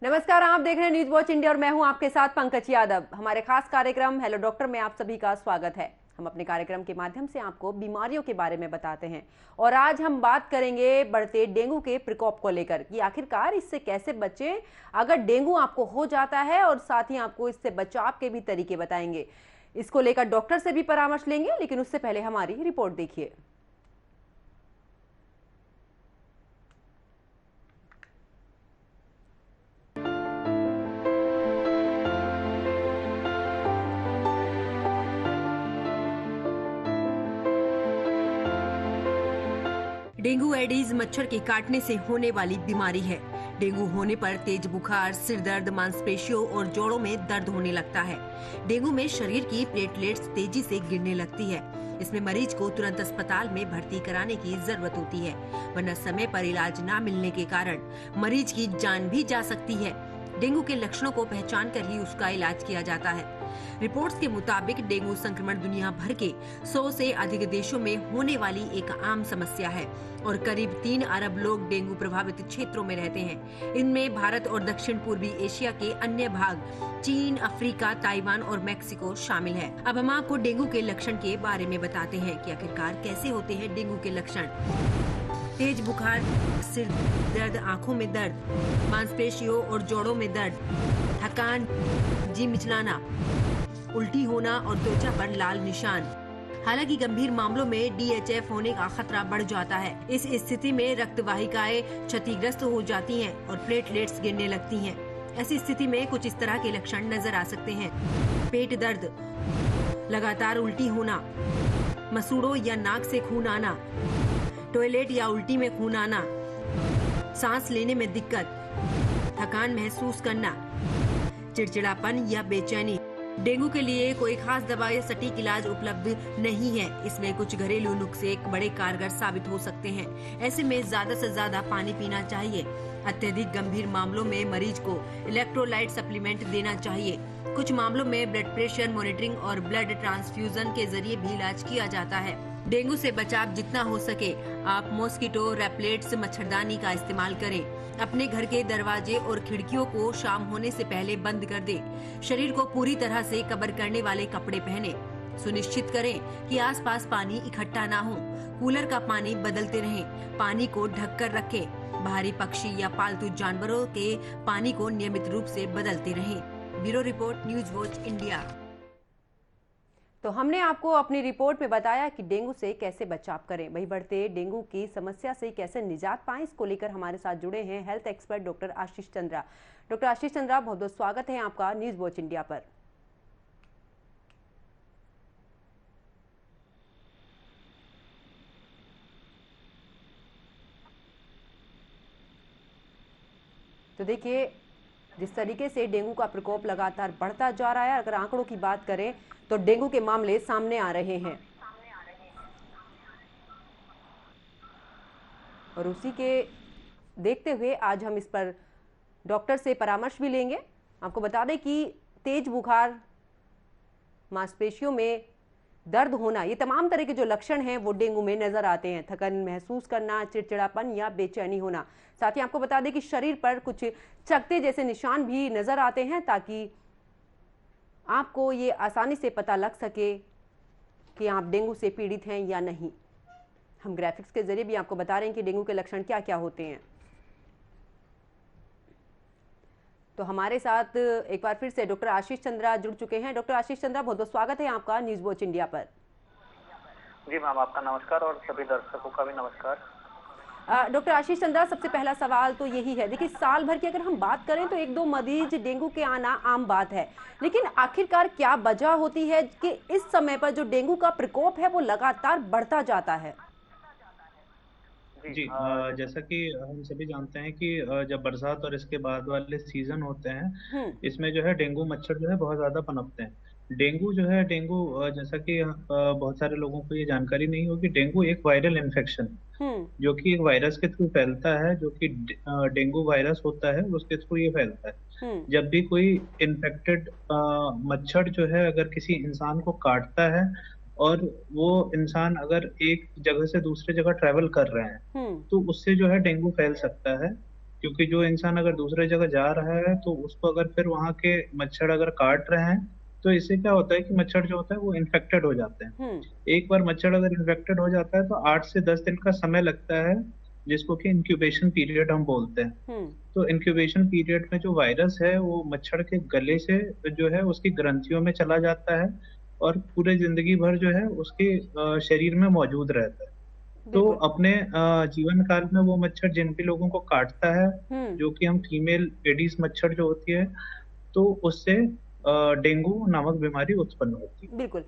नमस्कार, आप देख रहे हैं न्यूज वॉच इंडिया और मैं हूं आपके साथ पंकज यादव। हमारे खास कार्यक्रम हेलो डॉक्टर में आप सभी का स्वागत है। हम अपने कार्यक्रम के माध्यम से आपको बीमारियों के बारे में बताते हैं और आज हम बात करेंगे बढ़ते डेंगू के प्रकोप को लेकर कि आखिरकार इससे कैसे बचें अगर डेंगू आपको हो जाता है, और साथ ही आपको इससे बचाव के भी तरीके बताएंगे। इसको लेकर डॉक्टर से भी परामर्श लेंगे, लेकिन उससे पहले हमारी रिपोर्ट देखिए। डेंगू एडीज मच्छर के काटने से होने वाली बीमारी है। डेंगू होने पर तेज बुखार, सिर दर्द, मांसपेशियों और जोड़ों में दर्द होने लगता है। डेंगू में शरीर की प्लेटलेट्स तेजी से गिरने लगती है। इसमें मरीज को तुरंत अस्पताल में भर्ती कराने की जरूरत होती है, वरना समय पर इलाज न मिलने के कारण मरीज की जान भी जा सकती है। डेंगू के लक्षणों को पहचान कर ही उसका इलाज किया जाता है। रिपोर्ट्स के मुताबिक डेंगू संक्रमण दुनिया भर के 100 से अधिक देशों में होने वाली एक आम समस्या है और करीब 3 अरब लोग डेंगू प्रभावित क्षेत्रों में रहते हैं। इनमें भारत और दक्षिण पूर्वी एशिया के अन्य भाग, चीन, अफ्रीका, ताइवान और मेक्सिको शामिल है। अब हम आपको डेंगू के लक्षण के बारे में बताते हैं कि आखिरकार कैसे होते हैं डेंगू के लक्षण। तेज बुखार, सिर दर्द, आंखों में दर्द, मांसपेशियों और जोड़ों में दर्द, थकान, जी मिचलाना, उल्टी होना और त्वचा पर लाल निशान। हालांकि गंभीर मामलों में DHF होने का खतरा बढ़ जाता है। इस स्थिति में रक्त वाहिकाएं क्षतिग्रस्त हो जाती हैं और प्लेटलेट्स गिरने लगती हैं। ऐसी स्थिति में कुछ इस तरह के लक्षण नजर आ सकते हैं: पेट दर्द, लगातार उल्टी होना, मसूड़ों या नाक से खून आना, टॉयलेट या उल्टी में खून आना, सांस लेने में दिक्कत, थकान महसूस करना, चिड़चिड़ापन या बेचैनी। डेंगू के लिए कोई खास दवा या सटीक इलाज उपलब्ध नहीं है। इसमें कुछ घरेलू नुस्खे बड़े कारगर साबित हो सकते हैं। ऐसे में ज्यादा से ज्यादा पानी पीना चाहिए। अत्यधिक गंभीर मामलों में मरीज को इलेक्ट्रोलाइट सप्लीमेंट देना चाहिए। कुछ मामलों में ब्लड प्रेशर मॉनिटरिंग और ब्लड ट्रांसफ्यूजन के जरिए भी इलाज किया जाता है। डेंगू से बचाव जितना हो सके आप मॉस्किटो रेपलेट्स मच्छरदानी का इस्तेमाल करें। अपने घर के दरवाजे और खिड़कियों को शाम होने से पहले बंद कर दें। शरीर को पूरी तरह से कवर करने वाले कपड़े पहने। सुनिश्चित करें कि आसपास पानी इकट्ठा ना हो। कूलर का पानी बदलते रहें। पानी को ढक कर रखें। बाहरी पक्षी या पालतू जानवरों के पानी को नियमित रूप से बदलते रहें। Bureau report, news watch India. तो हमने आपको अपनी रिपोर्ट में बताया कि डेंगू से कैसे बचाव करें, वही बढ़ते डेंगू की समस्या से कैसे निजात पाएं। इसको लेकर हमारे साथ जुड़े हैं हेल्थ एक्सपर्ट डॉक्टर आशीष चंद्रा। डॉक्टर आशीष चंद्रा, बहुत बहुत स्वागत है आपका न्यूज वॉच इंडिया पर। तो देखिए, जिस तरीके से डेंगू का प्रकोप लगातार बढ़ता जा रहा है, अगर आंकड़ों की बात करें तो डेंगू के मामले सामने आ रहे हैं और उसी के देखते हुए आज हम इस पर डॉक्टर से परामर्श भी लेंगे। आपको बता दें कि तेज बुखार, मांसपेशियों में दर्द होना, ये तमाम तरह के जो लक्षण हैं वो डेंगू में नजर आते हैं। थकान महसूस करना, चिड़चिड़ापन या बेचैनी होना। साथ ही आपको बता दें कि शरीर पर कुछ चकत्ते जैसे निशान भी नजर आते हैं, ताकि आपको ये आसानी से पता लग सके कि आप डेंगू से पीड़ित हैं या नहीं। हम ग्राफिक्स के जरिए भी आपको बता रहे हैं कि डेंगू के लक्षण क्या क्या होते हैं। तो हमारे साथ एक बार फिर से डॉक्टर आशीष चंद्रा जुड़ चुके हैं। डॉक्टर आशीष चंद्रा, बहुत बहुत स्वागत है आपका न्यूज वॉच इंडिया पर। जी मैम, आपका नमस्कार और सभी दर्शकों का भी नमस्कार। डॉक्टर आशीष चंद्रा, सबसे पहला सवाल तो यही है, देखिए साल भर की अगर हम बात करें तो 1-2 मरीज डेंगू के आना आम बात है, लेकिन आखिरकार क्या वजह होती है कि इस समय पर जो डेंगू का प्रकोप है वो लगातार बढ़ता जाता है? जी, जैसा कि हम सभी जानते हैं कि जब बरसात और इसके बाद वाले सीजन होते हैं, इसमें जो है डेंगू मच्छर जो है बहुत ज्यादा पनपते हैं। डेंगू जो है, डेंगू जैसा कि बहुत सारे लोगों को ये जानकारी नहीं होगी, डेंगू एक वायरल इन्फेक्शन जो कि एक वायरस के थ्रू फैलता है, जो कि डेंगू वायरस होता है, उसके थ्रू ये फैलता है। जब भी कोई इन्फेक्टेड मच्छर जो है अगर किसी इंसान को काटता है और वो इंसान अगर एक जगह से दूसरे जगह ट्रेवल कर रहे हैं तो उससे जो है डेंगू फैल सकता है। क्योंकि जो इंसान अगर दूसरे जगह जा रहा है तो उसको अगर फिर वहाँ के मच्छर अगर काट रहे हैं तो इससे क्या होता है कि मच्छर जो होता है वो इन्फेक्टेड हो जाते हैं। हम्म। एक बार मच्छर अगर इन्फेक्टेड हो जाता है तो 8 से 10 दिन का समय लगता है, जिसको कि इंक्यूबेशन पीरियड हम बोलते हैं। हम्म। तो इंक्यूबेशन पीरियड में जो वायरस है वो मच्छर के गले से जो है उसकी ग्रंथियों में चला जाता है और पूरे जिंदगी भर जो है उसके शरीर में मौजूद रहता है। तो बिल्कुल। अपने जीवन काल में वो मच्छर जिन भी लोगों को काटता है, हम्म। जो कि हम फीमेल एडीज मच्छर जो होती है, तो उससे डेंगू नामक बीमारी उत्पन्न होती है। बिल्कुल।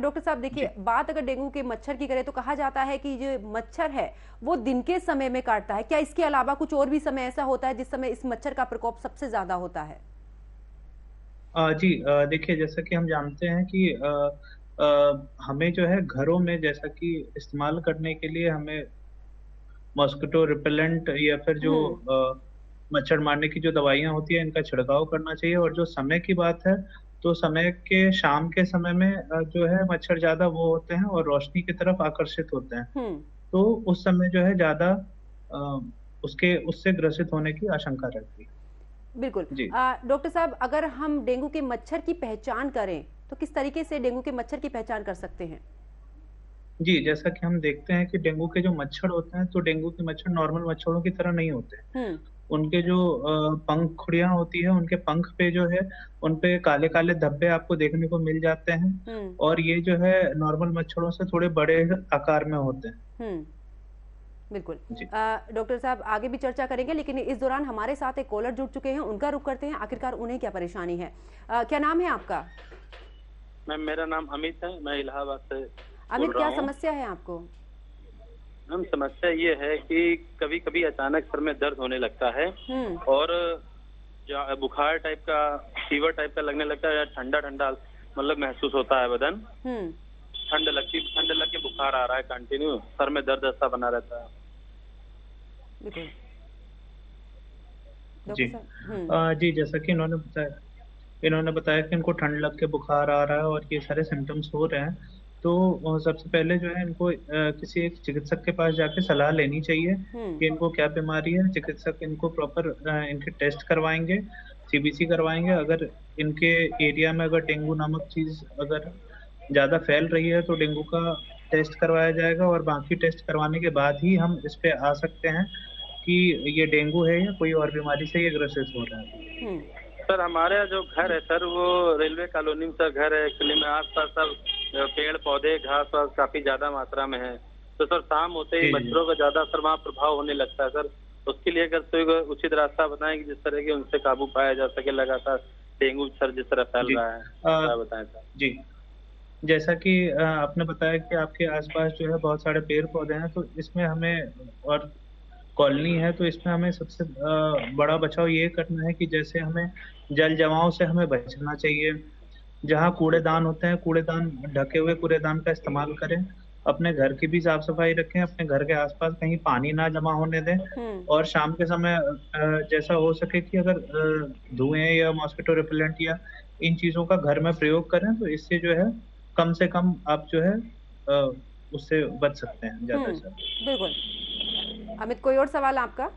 डॉक्टर साहब देखिए, जी बात अगर डेंगू के मच्छर की करें तो कहा जाता है कि जो मच्छर है वो दिन के समय में काटता है। क्या इसके अलावा कुछ और भी समय ऐसा होता है जिस समय इस मच्छर का प्रकोप सबसे ज्यादा होता है? जी देखिए, जैसा कि हम जानते हैं कि हमें जो है घरों में जैसा कि इस्तेमाल करने के लिए हमें मॉस्किटो रिपेलेंट या फिर जो हम्म। मच्छर मारने की जो दवाइयाँ होती हैं इनका छिड़काव करना चाहिए। और जो समय की बात है तो समय के शाम के समय में जो है मच्छर ज़्यादा वो होते हैं और रोशनी की तरफ आकर्षित होते हैं। हम्म। तो उस समय जो है ज़्यादा अ, उसके उससे ग्रसित होने की आशंका रहती है। बिल्कुल। जी। डॉक्टर साहब, अगर हम डेंगू के मच्छर की पहचान करें तो किस तरीके से डेंगू के मच्छर की पहचान कर सकते हैं? जी, जैसा कि हम देखते हैं कि डेंगू के जो मच्छर होते हैं, तो डेंगू के मच्छर नॉर्मल मच्छरों की तरह नहीं होते। हम्म। उनके जो पंखुड़ियाँ होती हैं, उनके पंख पे जो है, उन पे काले-काले धब्बे आपको देखने को मिल जाते हैं हम्म। और ये जो है नॉर्मल मच्छरों से थोड़े बड़े आकार में होते हैं। हम्म। बिल्कुल। जी। डॉक्टर साहब, आगे भी चर्चा करेंगे लेकिन इस दौरान हमारे साथ एक कॉलर जुड़ चुके हैं, उनका रुख करते हैं, आखिरकार उन्हें क्या परेशानी है। क्या नाम है आपका? मैम मेरा नाम अमित है, मैं इलाहाबाद से बोल अमित, रहा क्या हूँ। समस्या है आपको? मैम समस्या ये है कि कभी कभी अचानक सर में दर्द होने लगता है हम्म। और बुखार टाइप का, फीवर टाइप का लगने लगता है, या ठंडा ठंडा मतलब महसूस होता है बदन। हम्म। ठंड लग के बुखार आ रहा है कंटिन्यू, सर में दर्द ऐसा बना रहता है। बिल्कुल। जी। डॉक्टर साहब। जी, जैसा कि इन्होंने बताया कि इनको ठंड लग के बुखार आ रहा है और ये सारे सिम्टम्स हो रहे हैं। तो सबसे पहले जो है इनको किसी एक चिकित्सक के पास जाके सलाह लेनी चाहिए हम्म। कि इनको क्या बीमारी है। चिकित्सक इनको प्रॉपर इनके टेस्ट करवाएँगे, सीबीसी करवाएँगे। अगर इनके एरिया में अगर डेंगू नामक चीज़ अगर ज़्यादा फैल रही है तो डेंगू का टेस्ट करवाया जाएगा और बाकी टेस्ट करवाने के बाद ही हम इस पे आ सकते हैं कि ये डेंगू है या कोई और बीमारी से ये ग्रसित हो रहा है। हम्म। सर हमारा जो घर है सर, वो रेलवे कॉलोनी में सर घर है। एक्चुअली में आस-पास सब पेड़ पौधे घास वास काफी ज्यादा मात्रा में है। तो सर शाम होते ही जी, जी। मच्छरों का ज्यादा सर वहाँ प्रभाव होने लगता है सर। उसके लिए अगर कोई उचित रास्ता बताएं कि जिस तरह के उनसे काबू पाया जा सके, लगातार डेंगू सर जिस तरह फैल जी। रहा है, अ, क्या बताएं सर? जी। जैसा कि आपने बताया कि आपके आस-पास जो है बहुत सारे पेड़-पौधे हैं, तो इसमें हमें और कॉलोनी है तो इसमें हमें सबसे बड़ा बचाव ये करना है कि जैसे हमें जल जमाव से हमें बचना चाहिए। जहाँ कूड़ेदान होते हैं, कूड़ेदान ढके हुए कूड़ेदान का इस्तेमाल करें। अपने घर की भी साफ-सफाई रखें, अपने घर के आस-पास कहीं पानी ना जमा होने दें हम्म। और शाम के समय जैसा हो सके कि अगर धुएँ या मॉस्किटो रिपेलेंट या इन चीज़ों का घर में प्रयोग करें तो इससे जो है कम से कम आप जो है अ, उससे बच सकते हैं ज़्यादा से ज़्यादा। बिल्कुल। अमित, कोई और सवाल आपका?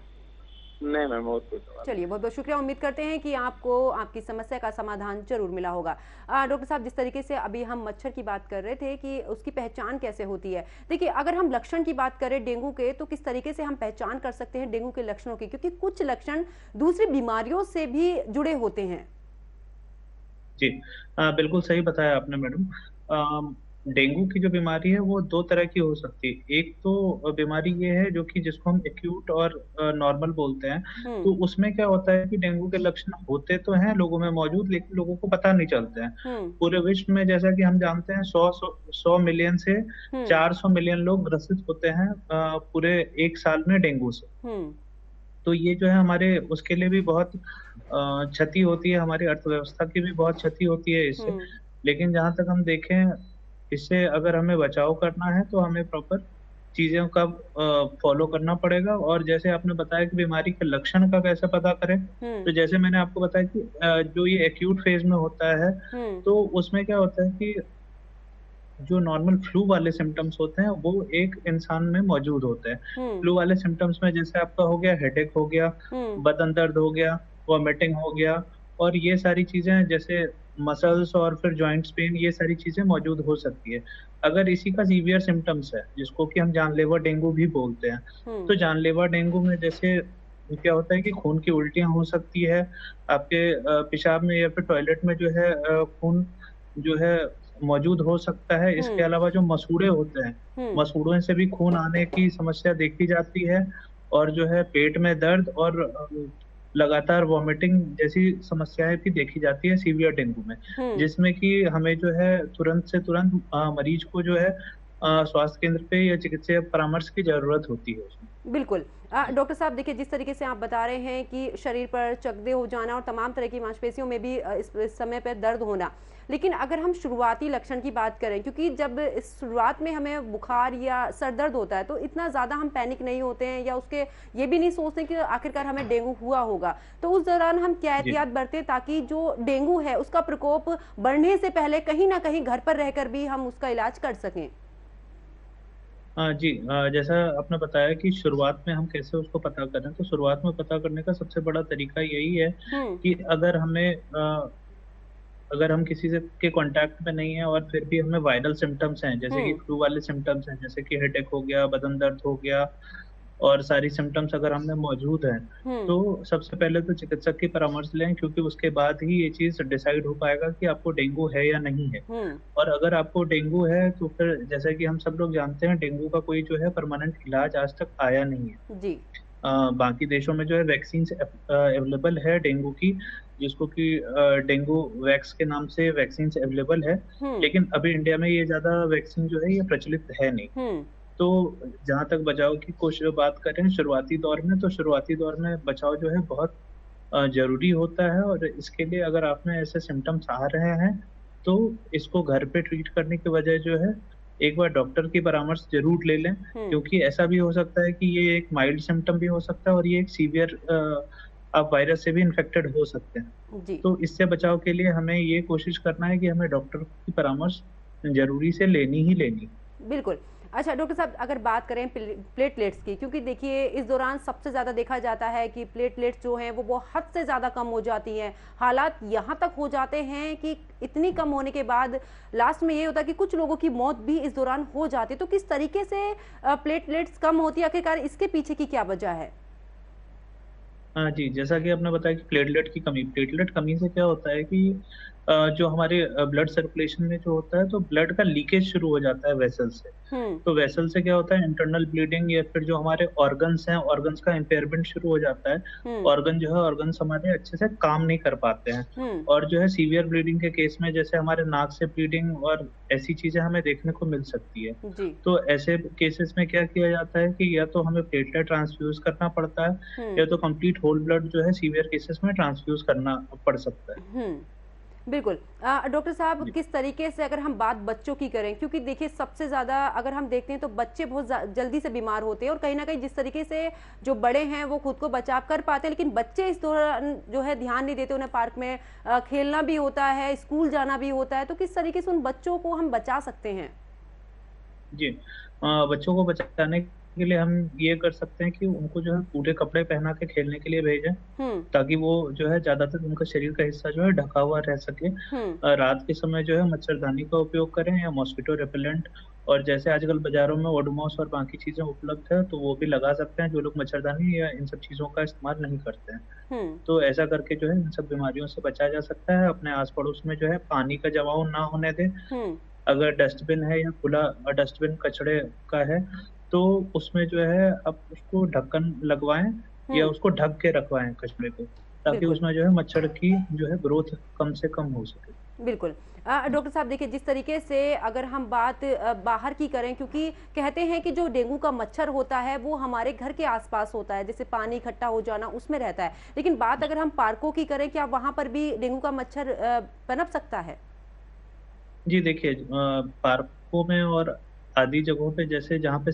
नहीं मैम, और कोई सवाल चलिए, बहुत बहुत शुक्रिया। उम्मीद करते हैं कि आपको आपकी समस्या का समाधान जरूर मिला होगा। डॉक्टर साहब, जिस तरीके से अभी हम मच्छर की बात कर रहे थे कि उसकी पहचान कैसे होती है, देखिए अगर हम लक्षण की बात करें डेंगू के, तो किस तरीके से हम पहचान कर सकते हैं डेंगू के लक्षणों की, क्योंकि कुछ लक्षण दूसरी बीमारियों से भी जुड़े होते हैं। जी। बिल्कुल सही बताया आपने मैडम। डेंगू की जो बीमारी है वो 2 तरह की हो सकती है। एक तो बीमारी ये है जो कि जिसको हम एक्यूट और नॉर्मल बोलते हैं। हम्म। तो उसमें क्या होता है कि डेंगू के लक्षण होते तो हैं लोगों में मौजूद, लेकिन लोगों को पता नहीं चलते हैं। हम्म। पूरे विश्व में जैसा कि हम जानते हैं 100 मिलियन से हम्म। 400 मिलियन लोग ग्रसित होते हैं पूरे 1 साल में डेंगू से। हम्म। तो ये जो है हमारे उसके लिए भी बहुत क्षति होती है, हमारी अर्थव्यवस्था की भी बहुत क्षति होती है इससे। हम्म। लेकिन जहाँ तक हम देखें, इससे अगर हमें बचाव करना है तो हमें प्रॉपर चीज़ों का फ़ॉलो करना पड़ेगा। और जैसे आपने बताया कि बीमारी के लक्षण का कैसे पता करें, हम्म। तो जैसे मैंने आपको बताया कि जो ये एक्यूट फ़ेज़ में होता है, हम्म। तो उसमें क्या होता है कि जो नॉर्मल फ्लू वाले सिम्टम्स होते हैं वो एक इंसान में मौजूद होते हैं। फ्लू वाले सिम्टम्स में जैसे आपका हो गया हेडेक हो गया, बदन दर्द हो गया, वॉमिटिंग हो गया, और ये सारी चीजें जैसे मसल्स और फिर जॉइंट्स पेन, ये सारी चीजें मौजूद हो सकती है। अगर इसी का सीवियर सिम्टम्स है जिसको कि हम जानलेवा डेंगू भी बोलते हैं, तो जानलेवा डेंगू में जैसे क्या होता है कि खून की उल्टियां हो सकती है, आपके पेशाब में या फिर टॉयलेट में जो है खून जो है मौजूद हो सकता है। इसके अलावा जो मसूड़े होते हैं, मसूड़ों से भी खून आने की समस्या देखी जाती है, और जो है पेट में दर्द और लगातार वॉमिटिंग जैसी समस्याएं भी देखी जाती है सीवियर डेंगू में, जिसमें कि हमें जो है तुरंत से तुरंत मरीज को जो है स्वास्थ्य केंद्र पे या चिकित्सीय परामर्श की जरूरत होती है उसमें। बिल्कुल। डॉक्टर साहब देखिए, जिस तरीके से आप बता रहे हैं कि शरीर पर चकदे हो जाना और तमाम तरह की मांसपेशियों में भी इस समय पर दर्द होना, लेकिन अगर हम शुरुआती लक्षण की बात करें, क्योंकि जब इस शुरुआत में हमें बुखार या सर दर्द होता है तो इतना ज़्यादा हम पैनिक नहीं होते हैं या उसके ये भी नहीं सोचते कि आखिरकार हमें डेंगू हुआ होगा, तो उस दौरान हम क्या एहतियात बरतें ताकि जो डेंगू है उसका प्रकोप बढ़ने से पहले कहीं ना कहीं घर पर रहकर भी हम उसका इलाज कर सकें? जी, जैसा आपने बताया कि शुरुआत में हम कैसे उसको पता करें, तो शुरुआत में पता करने का सबसे बड़ा तरीका यही है कि अगर हम किसी से के कांटेक्ट में नहीं है और फिर भी हमें वायरल सिम्टम्स हैं, जैसे कि फ्लू वाले सिम्टम्स हैं, जैसे कि हेडेक हो गया, बदन दर्द हो गया, और सारी सिम्टम्स अगर हमें मौजूद हैं, तो सबसे पहले तो चिकित्सक की परामर्श लें, क्योंकि उसके बाद ही ये चीज डिसाइड हो पाएगा कि आपको डेंगू है या नहीं है। और अगर आपको डेंगू है तो फिर जैसा कि हम सब लोग जानते हैं, डेंगू का कोई जो है परमानेंट इलाज आज तक आया नहीं है। जी। बाकी देशों में जो है वैक्सीन अवेलेबल है डेंगू की, जिसको कि डेंगू वैक्स के नाम से वैक्सीन अवेलेबल है, लेकिन अभी इंडिया में ये ज्यादा वैक्सीन जो है ये प्रचलित है नहीं। तो जहाँ तक बचाव की कोशिश बात करें शुरुआती दौर में, तो शुरुआती दौर में बचाव जो है बहुत जरूरी होता है, और इसके लिए अगर आप में ऐसे सिम्टम्स आ रहे हैं तो इसको घर पे ट्रीट करने के बजाय जो है एक बार डॉक्टर की परामर्श जरूर ले लें, क्योंकि ऐसा भी हो सकता है कि ये एक माइल्ड सिम्टम भी हो सकता है और ये एक सीवियर आप वायरस से भी इन्फेक्टेड हो सकते हैं। जी। तो इससे बचाव के लिए हमें ये कोशिश करना है कि हमें डॉक्टर की परामर्श जरूरी से लेनी ही लेनी। बिल्कुल। अच्छा डॉक्टर साहब, अगर बात करें प्लेटलेट्स की, क्योंकि देखिए इस दौरान सबसे ज़्यादा देखा जाता है कि प्लेटलेट्स जो हैं वो हद से ज़्यादा कम हो जाती हैं। हालात यहाँ तक हो जाते हैं कि इतनी कम होने के बाद लास्ट में ये होता है कि कुछ लोगों की मौत भी इस दौरान हो जाती है। तो किस तरीके से प्लेटलेट्स कम होती है, आखिरकार इसके पीछे की क्या वजह है? हाँ जी, जैसा कि आपने बताया कि प्लेटलेट कमी से क्या होता है कि जो हमारे ब्लड सर्कुलेशन में जो होता है, तो ब्लड का लीकेज शुरू हो जाता है वेसल से। तो वेसल से क्या होता है, इंटरनल ब्लीडिंग, या फिर जो हमारे ऑर्गन्स हैं, ऑर्गन्स का इम्पेयरमेंट शुरू हो जाता है। ऑर्गन्स हमारे अच्छे से काम नहीं कर पाते हैं, और जो है सीवियर ब्लीडिंग के केस में जैसे हमारे नाक से ब्लीडिंग और ऐसी चीजें हमें देखने को मिल सकती है। तो ऐसे केसेस में क्या किया जाता है कि या तो हमें प्लेटलेट ट्रांसफ्यूज करना पड़ता है, या तो कंप्लीट होल ब्लड जो है सीवियर केसेस में ट्रांसफ्यूज करना पड़ सकता है। बिल्कुल। डॉक्टर साहब, किस तरीके से अगर हम बात बच्चों की करें, क्योंकि देखिए सबसे ज़्यादा अगर हम देखते हैं तो बच्चे बहुत जल्दी से बीमार होते हैं, और कहीं ना कहीं जिस तरीके से जो बड़े हैं वो खुद को बचाव कर पाते हैं, लेकिन बच्चे इस दौरान जो है ध्यान नहीं देते। उन्हें पार्क में खेलना भी होता है, स्कूल जाना भी होता है, तो किस तरीके से उन बच्चों को हम बचा सकते हैं? जी, बच्चों को बचाने के लिए हम ये कर सकते हैं कि उनको जो है पूरे कपड़े पहना के खेलने के लिए भेजें, ताकि वो जो है ज्यादातर उनका शरीर का हिस्सा जो है ढका हुआ रह सके। रात के समय जो है मच्छरदानी का उपयोग करें या मॉस्किटो रिपेलेंट, और जैसे आजकल बाजारों में ओडोमॉस और बाकी चीजें उपलब्ध है तो वो भी लगा सकते हैं जो लोग मच्छरदानी या इन सब चीजों का इस्तेमाल नहीं करते हैं। तो ऐसा करके जो है इन सब बीमारियों से बचा जा सकता है। अपने आस पड़ोस में जो है पानी का जमाव ना होने दें। अगर डस्टबिन है या खुला डस्टबिन कचड़े का है, तो उसमें जो है आप उसको ढक्कन लगवाएं या उसको ढक के रखवाएं कचड़े को, ताकि उसमें जो है मच्छर की जो है ग्रोथ कम से कम हो सके। बिल्कुल। डॉक्टर साहब देखिए, जिस तरीके से अगर हम बात बाहर की करें, क्योंकि कहते हैं कि जो डेंगू का मच्छर होता है वो हमारे घर के आसपास होता है, जैसे पानी इकट्ठा हो जाना उसमें रहता है, लेकिन बात अगर हम पार्कों की करें, क्या वहां पर भी डेंगू का मच्छर पनप सकता है? जी देखिए, पार्कों में और आदि जगहों पे जैसे जहाँ पे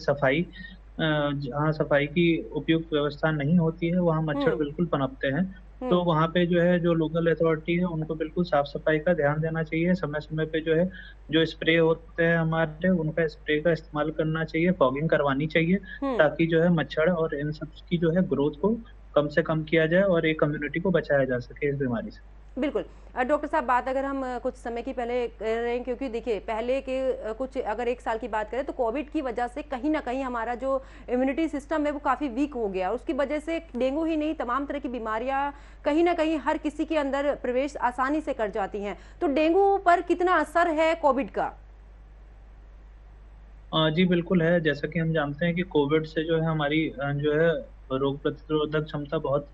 जहाँ सफाई की उपयुक्त व्यवस्था नहीं होती है, वहाँ मच्छर बिल्कुल पनपते हैं। तो वहाँ पे जो है जो लोकल अथॉरिटी है उनको बिल्कुल साफ सफाई का ध्यान देना चाहिए, समय समय पे जो है जो स्प्रे होते हैं हमारे उनका स्प्रे का इस्तेमाल करना चाहिए, फॉगिंग करवानी चाहिए, ताकि जो है मच्छर और इन सब की जो है ग्रोथ को कम से कम किया जाए और एक कम्युनिटी को बचाया जा सके इस बीमारी से। बिल्कुल। डॉक्टर साहब, बात अगर हम कुछ समय की पहले कर रहे हैं, क्योंकि देखिए पहले के कुछ अगर 1 साल की बात करें तो कोविड की वजह से कहीं न कहीं हमारा जो इम्यूनिटी सिस्टम है वो काफ़ी वीक हो गया और उसकी वजह से डेंगू ही नहीं तमाम तरह की बीमारियां कहीं न कहीं हर किसी के अंदर प्रवेश आसानी से कर जाती हैं। तो डेंगू पर कितना असर है कोविड का? जी बिल्कुल है। जैसा कि हम जानते हैं कि कोविड से जो है हमारी जो है रोग प्रतिरोधक क्षमता बहुत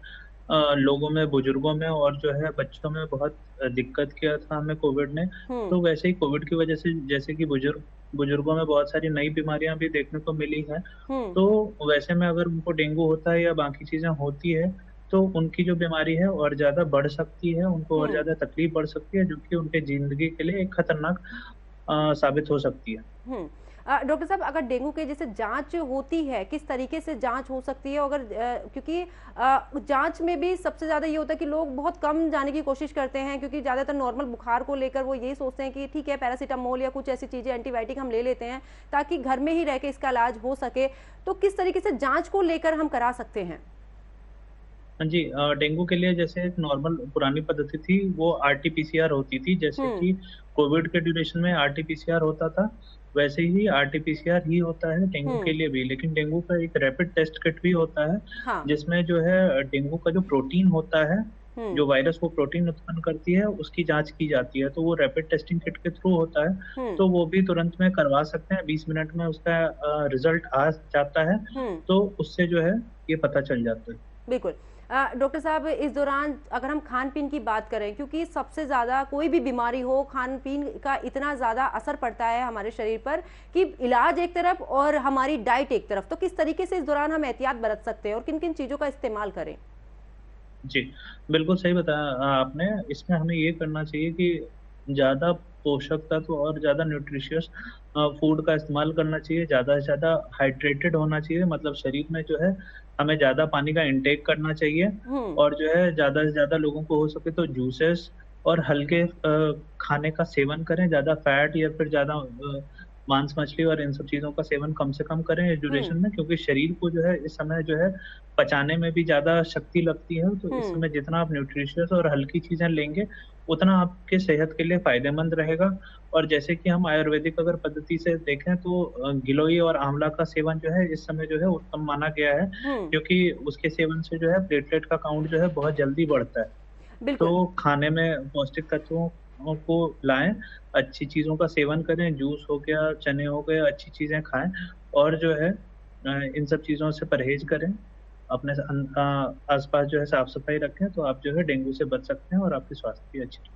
लोगों में, बुजुर्गों में और जो है बच्चों में बहुत दिक्कत किया था हमें कोविड ने। तो वैसे ही कोविड की वजह से जैसे कि बुजुर्गों में बहुत सारी नई बीमारियां भी देखने को मिली हैं। तो वैसे में अगर उनको डेंगू होता है या बाकी चीजें होती है तो उनकी जो बीमारी है और ज्यादा बढ़ सकती है, उनको और ज्यादा तकलीफ बढ़ सकती है, जो कि उनके जिंदगी के लिए एक खतरनाक साबित हो सकती है। डॉक्टर साहब, अगर डेंगू के जैसे जांच होती है, किस तरीके से जांच हो सकती है? अगर क्योंकि जांच में भी सबसे ज्यादा ये होता है कि लोग बहुत कम जाने की कोशिश करते हैं, क्योंकि ज्यादातर नॉर्मल बुखार को लेकर वो यही सोचते हैं कि ठीक है पैरासीटामोल या कुछ ऐसी चीजें एंटीबायोटिक हम ले लेते हैं ताकि घर में ही रह के इसका इलाज हो सके। तो किस तरीके से जांच को लेकर हम करा सकते हैं? हाँ जी, डेंगू के लिए जैसे एक नॉर्मल पुरानी पद्धति थी वो आरटीपीसीआर होती थी। जैसे कि कोविड के ड्यूरेशन में आरटीपीसीआर होता था, वैसे ही आरटीपीसीआर ही होता है डेंगू के लिए भी। लेकिन डेंगू का एक रैपिड टेस्ट किट भी होता है, हाँ। जिसमें जो है डेंगू का जो प्रोटीन होता है, जो वायरस वो प्रोटीन उत्पन्न करती है उसकी जांच की जाती है। तो वो रैपिड टेस्टिंग किट के थ्रू होता है, तो वो भी तुरंत में करवा सकते हैं। 20 मिनट में उसका रिजल्ट आ जाता है, तो उससे जो है ये पता चल जाता है। बिल्कुल। डॉक्टर साहब, इस दौरान अगर हम खान पीन की बात करें, क्योंकि सबसे ज़्यादा कोई भी बीमारी हो खान पीन का इतना ज़्यादा असर पड़ता है हमारे शरीर पर कि इलाज एक तरफ और हमारी डाइट एक तरफ, तो किस तरीके से इस दौरान हम एहतियात बरत सकते हैं और किन किन चीज़ों का इस्तेमाल करें? जी, बिल्कुल सही बताया आपने। इसमें हमें ये करना चाहिए कि ज़्यादा पोषक तत्व और ज़्यादा न्यूट्रिशियस फूड का इस्तेमाल करना चाहिए। ज़्यादा से ज़्यादा हाइड्रेटेड होना चाहिए, मतलब शरीर में जो है हमें ज़्यादा पानी का इंटेक करना चाहिए। और जो है ज़्यादा से ज़्यादा लोगों को हो सके तो जूसेस और हल्के खाने का सेवन करें। ज़्यादा फैट या फिर ज़्यादा मांस मछली और इन सब चीज़ों का सेवन कम से कम करें इस ड्यूरेशन में, क्योंकि शरीर को जो है इस समय जो है पचाने में भी ज़्यादा शक्ति लगती है। तो इस समय जितना आप न्यूट्रिशियस और हल्की चीज़ें लेंगे, उतना आपके सेहत के लिए फ़ायदेमंद रहेगा। और जैसे कि हम आयुर्वेदिक अगर पद्धति से देखें तो गिलोय और आंवला का सेवन जो है इस समय जो है उत्तम माना गया है, क्योंकि उसके सेवन से जो है प्लेटलेट का काउंट जो है बहुत जल्दी बढ़ता है। तो खाने में पौष्टिक तत्वों को लाएँ, अच्छी चीज़ों का सेवन करें, जूस हो गया, चने हो गए, अच्छी चीज़ें खाएँ और जो है इन सब चीज़ों से परहेज़ करें। अपने आस-पास जो है साफ-सफाई रखें, तो आप जो है डेंगू से बच सकते हैं और आपकी स्वास्थ्य भी अच्छी रहेगी।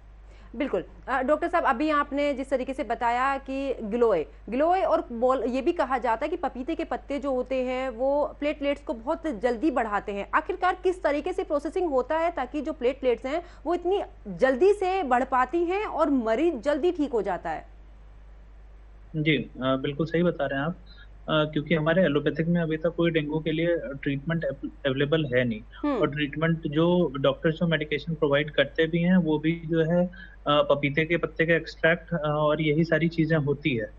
बिल्कुल। डॉक्टर साहब, अभी आपने जिस तरीके से बताया कि गिलोय और ये भी कहा जाता है कि पपीते के पत्ते जो होते हैं वो प्लेटलेट्स को बहुत जल्दी बढ़ाते हैं। आखिरकार किस तरीके से प्रोसेसिंग होता है ताकि जो प्लेटलेट्स हैं वो इतनी जल्दी से बढ़ पाती हैं और मरीज जल्दी ठीक हो जाता है? जी, बिल्कुल सही बता रहे हैं आप। क्योंकि हमारे एलोपैथिक में अभी तक कोई डेंगू के लिए ट्रीटमेंट अवेलेबल है नहीं। और ट्रीटमेंट जो डॉक्टर्स जो मेडिकेशन प्रोवाइड करते भी हैं वो भी जो है पपीते के पत्ते का एक्सट्रैक्ट और यही सारी चीजें होती है।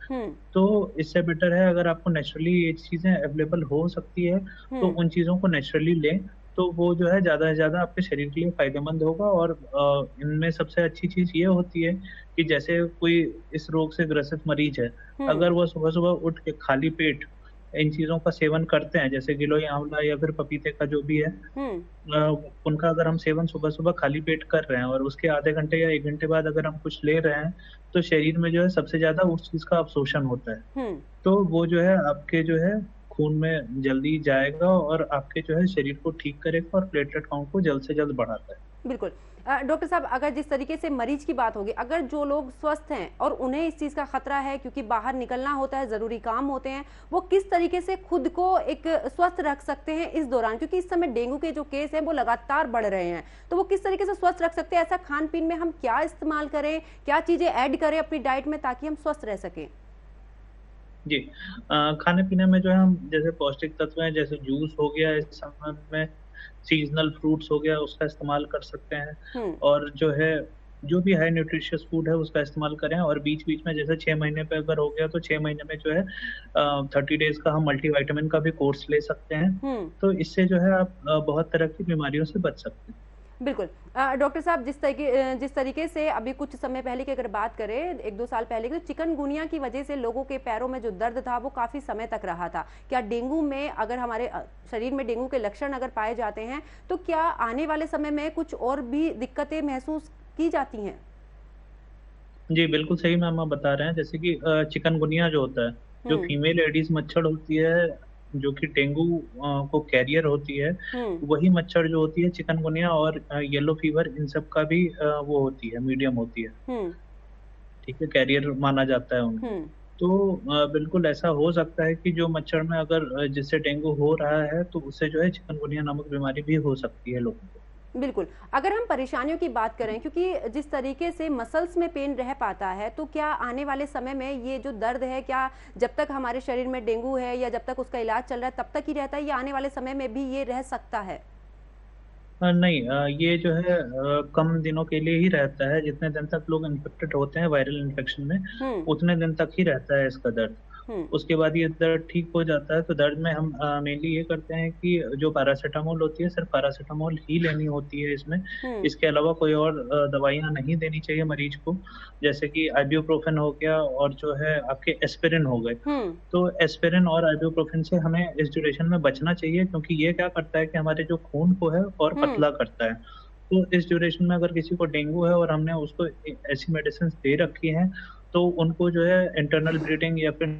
तो इससे बेटर है अगर आपको नेचुरली ये चीजें अवेलेबल हो सकती है तो उन चीजों को नेचुरली लें, तो वो जो है ज़्यादा से ज़्यादा आपके शरीर के लिए फ़ायदेमंद होगा। और इनमें सबसे अच्छी चीज़ ये होती है कि जैसे कोई इस रोग से ग्रसित मरीज है, अगर वो सुबह-सुबह उठ के खाली पेट इन चीज़ों का सेवन करते हैं, जैसे गिलोय आंवला या फिर पपीते का जो भी है, उनका अगर हम सेवन सुबह-सुबह खाली पेट कर रहे हैं और उसके आधे घंटे या 1 घंटे बाद अगर हम कुछ ले रहे हैं, तो शरीर में जो है सबसे ज़्यादा उस चीज़ का अवशोषण होता है। तो वो जो है आपके जो है खून में जल्दी जाएगा और आपके जो है शरीर को ठीक करेगा और प्लेटलेट काउंट को जल्द से जल्द बढ़ाता है। बिल्कुल। डॉक्टर साहब, अगर जिस तरीके से मरीज की बात होगी, अगर जो लोग स्वस्थ हैं और उन्हें इस चीज़ का खतरा है क्योंकि बाहर निकलना होता है, ज़रूरी काम होते हैं, वो किस तरीके से खुद को एक स्वस्थ रख सकते हैं इस दौरान? क्योंकि इस समय डेंगू के जो केस हैं वो लगातार बढ़ रहे हैं, तो वो किस तरीके से स्वस्थ रख सकते हैं? ऐसा खान पीन में हम क्या इस्तेमाल करें, क्या चीज़ें ऐड करें अपनी डाइट में ताकि हम स्वस्थ रह सकें? जी, खाने-पीने में जो है हम जैसे पौष्टिक तत्व हैं, जैसे जूस हो गया इस समय में, सीजनल फ्रूट्स हो गया उसका इस्तेमाल कर सकते हैं, और जो है जो भी हाई न्यूट्रिशियस फूड है उसका इस्तेमाल करें। और बीच बीच में जैसे 6 महीने पे अगर हो गया तो 6 महीने में जो है 30 डेज का हम मल्टीविटामिन का भी कोर्स ले सकते हैं। तो इससे जो है आप बहुत तरह की बीमारियों से बच सकते हैं। बिल्कुल। डॉक्टर साहब, जिस तरीके से अभी कुछ समय पहले की अगर बात करें, 1-2 साल पहले की, तो चिकनगुनिया की वजह से लोगों के पैरों में जो दर्द था वो काफ़ी समय तक रहा था। क्या डेंगू में, अगर हमारे शरीर में डेंगू के लक्षण अगर पाए जाते हैं, तो क्या आने वाले समय में कुछ और भी दिक्कतें महसूस की जाती हैं? जी, बिल्कुल सही मैम आप बता रहे हैं। जैसे कि चिकनगुनिया जो होता है, जो फीमेल एडीज मच्छर होती है, जो कि डेंगू को कैरियर होती है, वही मच्छर जो होती है चिकनगुनिया और येलो फीवर, इन सब का भी वो होती है, मीडियम होती है। ठीक है, कैरियर माना जाता है उनको। तो बिल्कुल ऐसा हो सकता है कि जो मच्छर में अगर जिससे डेंगू हो रहा है, तो उससे जो है चिकनगुनिया नामक बीमारी भी हो सकती है लोगों को। बिल्कुल। अगर हम परेशानियों की बात करें, क्योंकि जिस तरीके से मसल्स में पेन रह पाता है, तो क्या आने वाले समय में ये जो दर्द है, क्या जब तक हमारे शरीर में डेंगू है या जब तक उसका इलाज चल रहा है तब तक ही रहता है, या आने वाले समय में भी ये रह सकता है? नहीं, ये जो है कम दिनों के लिए ही रहता है। जितने दिन तक लोग इन्फेक्टेड होते हैं वायरल इन्फेक्शन में, उतने दिन तक ही रहता है इसका दर्द। उसके बाद ये दर्द ठीक हो जाता है। तो दर्द में हम मेनली ये करते हैं कि जो पैरासिटामोल होती है, सिर्फ पैरासिटामोल ही लेनी होती है इसमें। इसके अलावा कोई और दवाइयाँ नहीं देनी चाहिए मरीज को, जैसे कि आइब्यूप्रोफेन हो गया और जो है आपके एस्पिरिन हो गए। तो एस्पिरिन और आइब्यूप्रोफेन से हमें इस ड्यूरेशन में बचना चाहिए, क्योंकि ये क्या करता है कि हमारे जो खून को है और पतला करता है। तो इस ड्यूरेशन में अगर किसी को डेंगू है और हमने उसको ऐसी मेडिसिन दे रखी हैं, तो उनको जो है इंटरनल ब्लीडिंग या फिर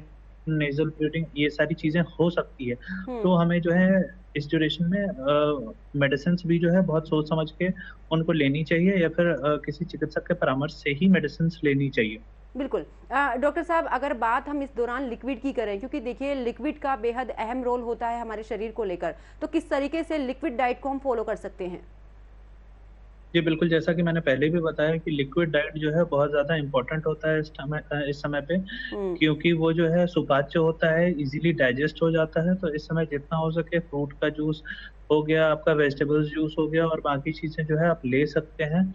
नेजल ब्लीडिंग, ये सारी चीजें हो सकती है। तो हमें जो है इस ड्यूरेशन में मेडिसिन भी जो है बहुत सोच समझ के उनको लेनी चाहिए, या फिर किसी चिकित्सक के परामर्श से ही मेडिसिन लेनी चाहिए। बिल्कुल। डॉक्टर साहब, अगर बात हम इस दौरान लिक्विड की करें, क्योंकि देखिए लिक्विड का बेहद अहम रोल होता है हमारे शरीर को लेकर, तो किस तरीके से लिक्विड डाइट को हम फॉलो कर सकते हैं? जी बिल्कुल, जैसा कि मैंने पहले भी बताया कि लिक्विड डाइट जो है बहुत ज़्यादा इम्पोर्टेंट होता है इस समय पे, क्योंकि वो जो है सुपाच्य होता है, इजीली डाइजेस्ट हो जाता है। तो इस समय जितना हो सके फ्रूट का जूस हो गया, आपका वेजिटेबल्स जूस हो गया, और बाकी चीज़ें जो है आप ले सकते हैं,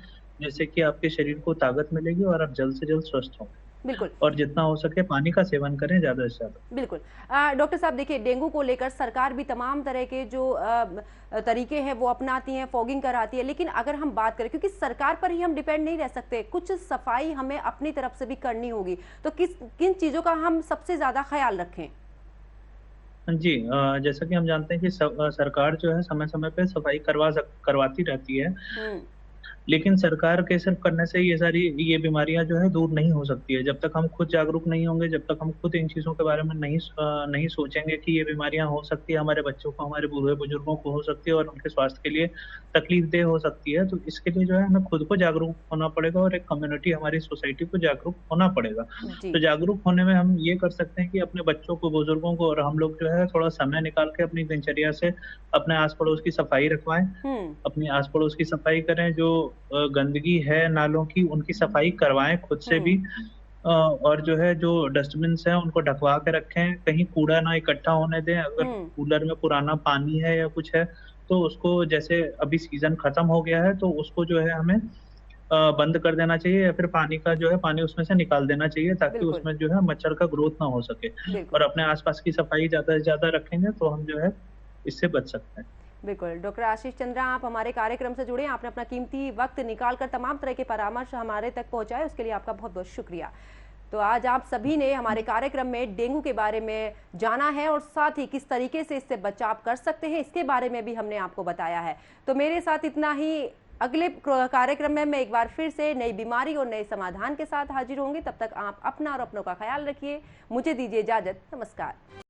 जिससे कि आपके शरीर को ताकत मिलेगी और आप जल्द से जल्द स्वस्थ होंगे। बिल्कुल। और जितना हो सके पानी का सेवन करें ज़्यादा से ज़्यादा। बिल्कुल। डॉक्टर साहब, देखिए डेंगू को लेकर सरकार भी तमाम तरह के जो तरीके हैं वो अपनाती हैं, फॉगिंग कराती है, लेकिन अगर हम बात करें, क्योंकि सरकार पर ही हम डिपेंड नहीं रह सकते, कुछ सफाई हमें अपनी तरफ से भी करनी होगी, तो किन चीज़ों का हम सबसे ज़्यादा ख्याल रखें? जी, जैसा कि हम जानते हैं कि सरकार जो है समय समय पे सफाई करवाती रहती है, लेकिन सरकार के सिर्फ करने से ये बीमारियां जो है दूर नहीं हो सकती है। जब तक हम खुद जागरूक नहीं होंगे, जब तक हम खुद इन चीज़ों के बारे में नहीं सोचेंगे कि ये बीमारियां हो सकती है, हमारे बच्चों को, हमारे बूढ़े बुजुर्गों को हो सकती है और उनके स्वास्थ्य के लिए तकलीफदेह हो सकती है। तो इसके लिए जो है हमें खुद को जागरूक होना पड़ेगा और एक कम्युनिटी, हमारी सोसाइटी को जागरूक होना पड़ेगा। तो जागरूक होने में हम ये कर सकते हैं कि अपने बच्चों को, बुजुर्गों को और हम लोग जो है थोड़ा समय निकाल के अपनी दिनचर्या से अपने आस पड़ोस की सफाई रखवाएं, अपनी आस पड़ोस की सफाई करें, जो गंदगी है नालों की उनकी सफाई करवाएं खुद से भी, और जो है जो डस्टबिन हैं उनको ढकवा के रखें, कहीं कूड़ा ना इकट्ठा होने दें। अगर कूलर में पुराना पानी है या कुछ है, तो उसको, जैसे अभी सीजन खत्म हो गया है, तो उसको जो है हमें बंद कर देना चाहिए, या फिर पानी उसमें से निकाल देना चाहिए, ताकि उसमें जो है मच्छर का ग्रोथ ना हो सके। और अपने आसपास की सफाई ज्यादा से ज्यादा रखेंगे तो हम जो है इससे बच सकते हैं। बिल्कुल। डॉक्टर आशीष चंद्रा, आप हमारे कार्यक्रम से जुड़े, आपने अपना कीमती वक्त निकालकर तमाम तरह के परामर्श हमारे तक पहुंचाए, उसके लिए आपका बहुत बहुत शुक्रिया। तो आज आप सभी ने हमारे कार्यक्रम में डेंगू के बारे में जाना है, और साथ ही किस तरीके से इससे बचाव कर सकते हैं इसके बारे में भी हमने आपको बताया है। तो मेरे साथ इतना ही। अगले कार्यक्रम में मैं एक बार फिर से नई बीमारी और नए समाधान के साथ हाजिर होंगे। तब तक आप अपना और अपनों का ख्याल रखिए। मुझे दीजिए इजाजत। नमस्कार।